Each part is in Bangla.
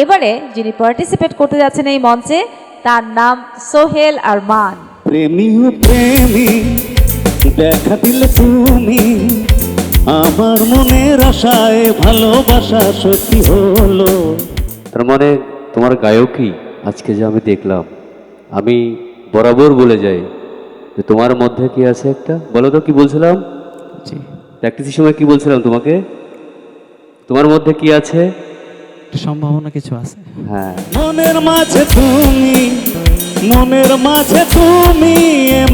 এবারে যিনি পার্টিসিপেট করতে যাচ্ছেন এই মঞ্চে তার নাম সোহেল আরমান। প্রেমী ও প্রেমী দেখা দিলে তুমি আমার মনের আশায় ভালোবাসা সত্যি হলো। তার মানে তোমার গায়কই আজকে যে আমি দেখলাম, আমি বরাবর বলে যাই যে তোমার মধ্যে কি আছে একটা, বলো তো কি বলছিলাম? জি, প্র্যাকটিসের সময় কি বলছিলাম তোমাকে? তোমার মধ্যে কি আছে? একটু সম্ভাবনা কিছু আছে। হ্যাঁ, মনের মাঝে তুমি, মনের মাঝে তুমি,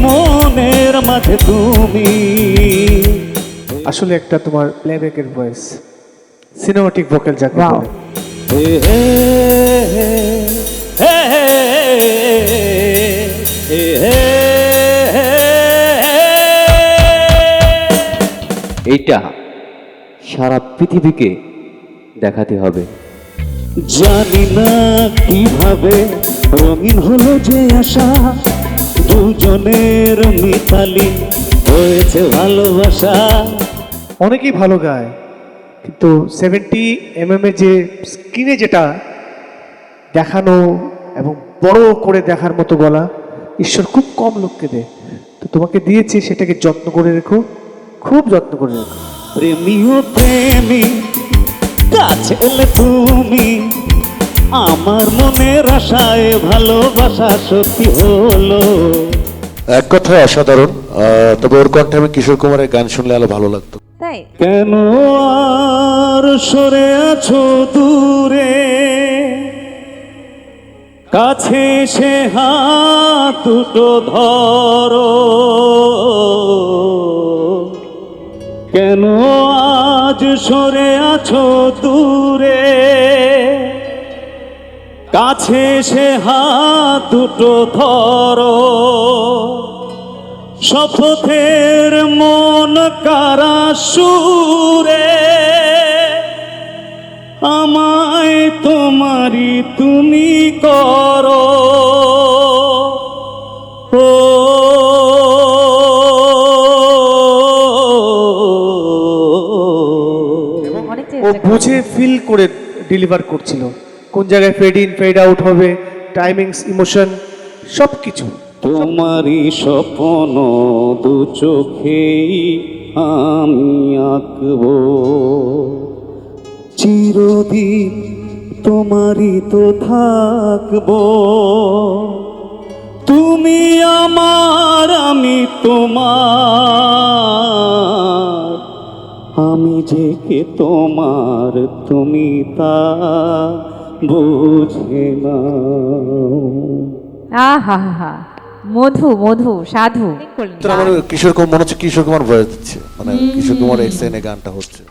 মনের মাঝে তুমি। আসলে একটা তোমার প্লেব্যাকের ভয়েস, সিনেমাটিক ভোকাল যাকে বলে। হে হে হে হে হে হে হে। এইটা সারা পৃথিবীকে দেখাতে হবে। জানি না কিভাবে রঙিন হলো যে আশা, দুজনের মিতালি হয়েছে ভালোবাসা। অনেকেই ভালো গায়, কিন্তু 70mm এর যে স্ক্রিনে যেটা দেখানো এবং বড় করে দেখার মতো গলা ঈশ্বর খুব কম লোককে দেয়। তো তোমাকে দিয়েছি, সেটাকে যত্ন করে রেখো, খুব যত্ন করে রেখো। প্রেমী ও প্রেমী কাছে এলে তুমি আমার মনের আশায় ভালোবাসা সত্যি হলো। এক কথায় অসাধারণ। তবে ওর কণ্ঠে আমি কিশোর কুমারের গান শুনলে আরো ভালো লাগতো। তাই কেন আর সরে আছো দূরে, কাছে সে হাত দুটো ধরো। কেন আজ সরে আছো দূরে, কাছে সে হাত দুটো ধরো। শপথের মন কারা সুরে, আমায় তোমারি তুমি করো। ও অনেক ও চেষ্টা বুঝে ফিল করে ডেলিভার করছিল, কোন জায়গায় ফেড ইন ফেড আউট হবে, টাইমিংস, ইমোশন সব কিছু। তোমারই স্বপ্ন দু চোখেই আমি আঁকবো, চিরদিন তোমারই তো থাকবো। তুমি আমার, আমি তোমার, আমি যে কে তোমার তুমি তা বুঝে না। আহা হা হা, মধু মধু সাধু আমার কিশোর কুমার মনে হচ্ছে কিশোর কুমার ভয়েস দিচ্ছে, মানে কিশোর কুমার এক্সেনে গানটা হচ্ছে।